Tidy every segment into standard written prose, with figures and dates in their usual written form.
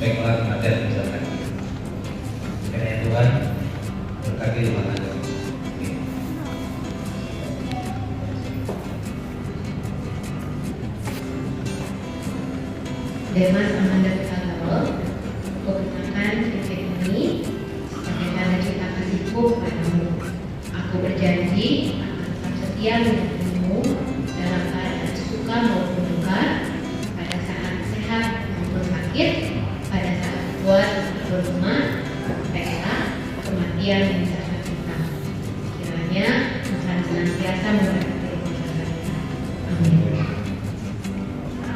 Baiklah kematian misalkan. Kiranya Tuhan berkati rumah tangga. Demas Amanda Putranto, aku gunakan cincin ini sebagai tanda cinta kasihku kepadamu. Aku berjanji akan tetap setia menjadimu dalam keadaan suka maupun duka, pada saat sehat maupun sakit, pada saat kuat maupun lemah, sampailah kematian yang bisa kita. Kiranya Tuhan senantiasa memberkati rumah tangga kita. Amin.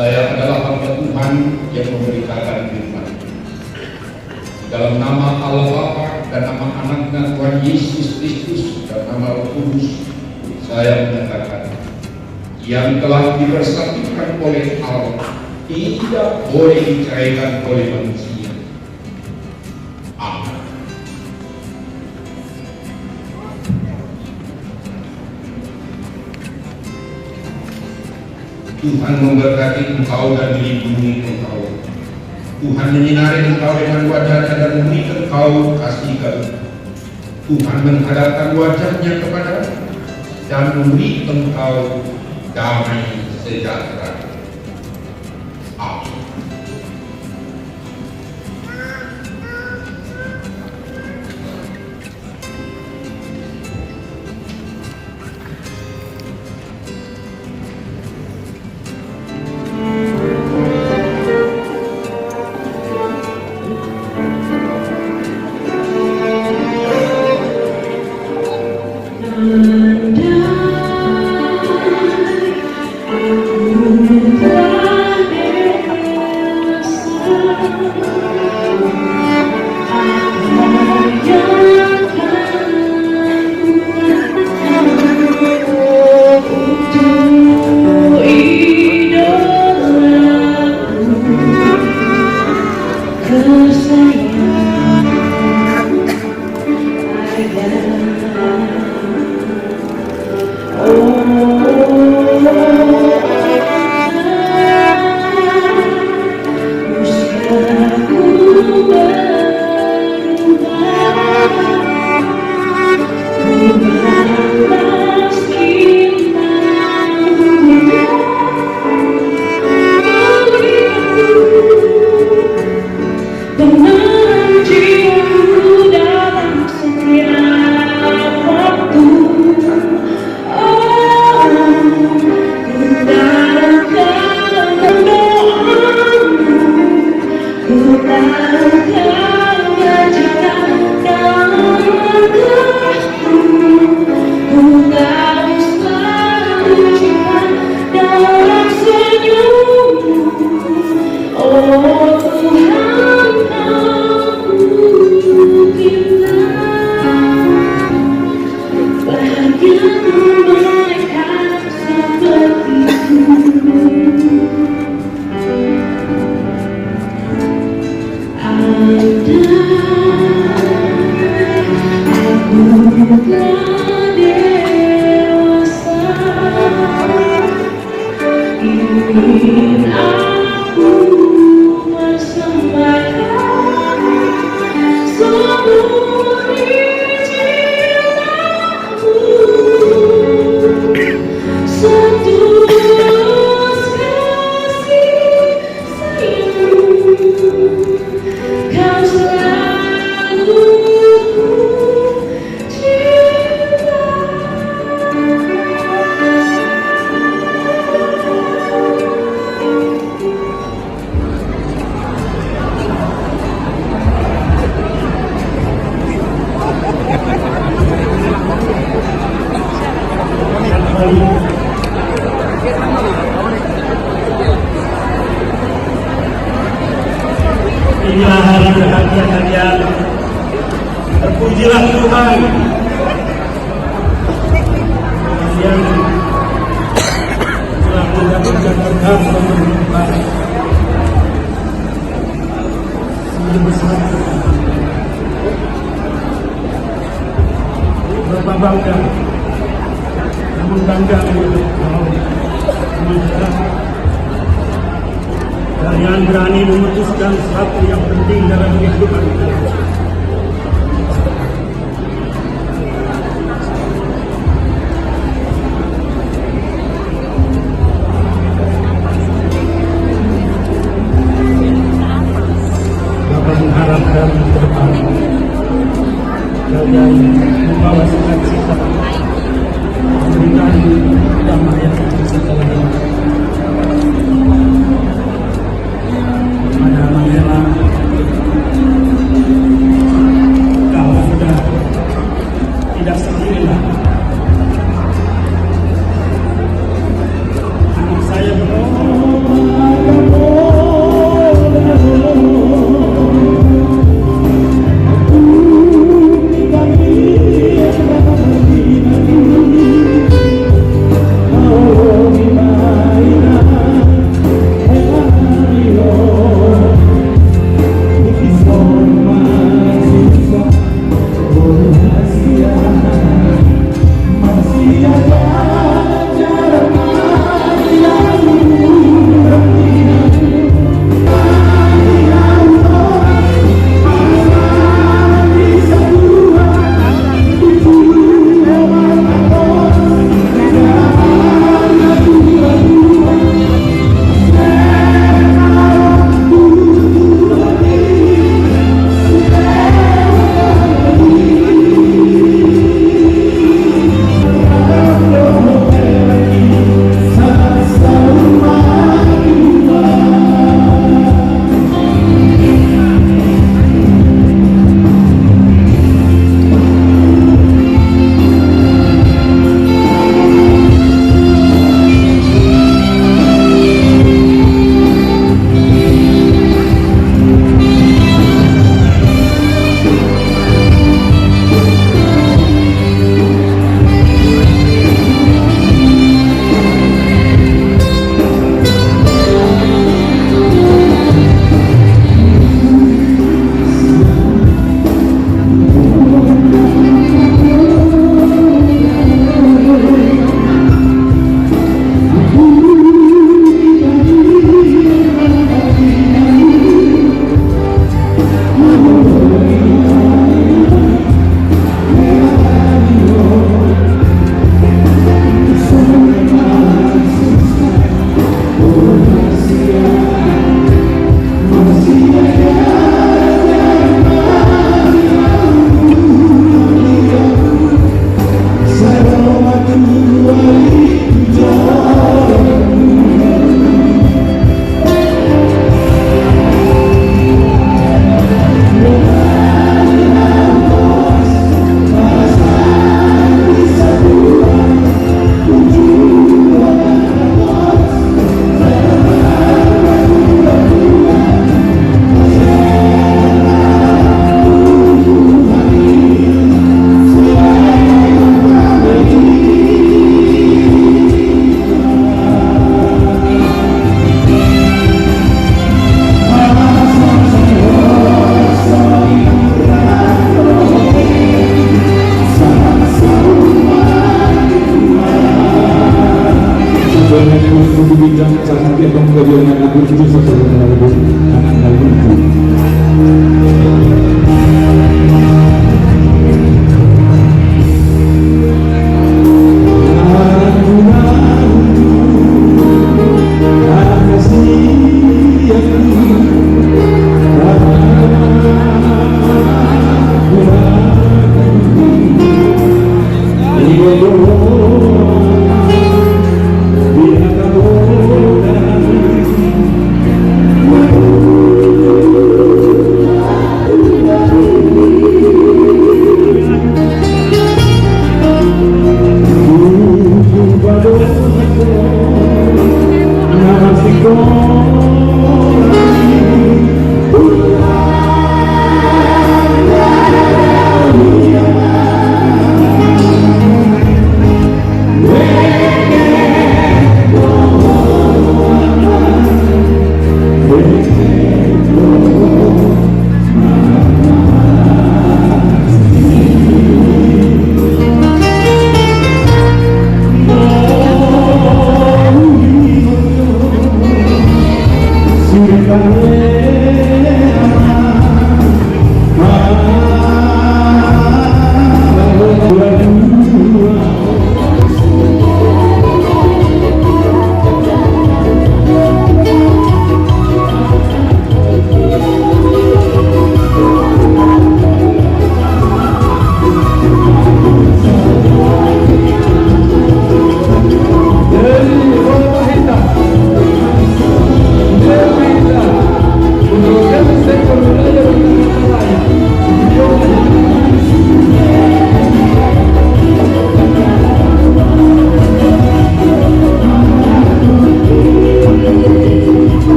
Saya adalah hamba Tuhan yang memberitakan firman. Dalam nama Allah Bapa dan nama Anaknya Tuhan Yesus Kristus dan nama Roh Kudus, saya menyatakan yang telah dipersatukan oleh Allah tidak boleh diceraikan oleh manusia. Amin. Tuhan memberkati engkau dan melindungi engkau. Tuhan menyinari engkau dengan wajahnya dan memberi engkau kasih karunia. Tuhan menghadapkan wajahnya kepadamu dan memberi engkau damai sejahtera. Amin. Inilah hari bahagia kalian. Terpujilah Tuhan. Yang telah mendapatkan berkat dan berlimpah. Sungguh besar. Berapa bangga. Namun bangga untuk kau. Kalian berani memutuskan sesuatu yang penting dalam kehidupan.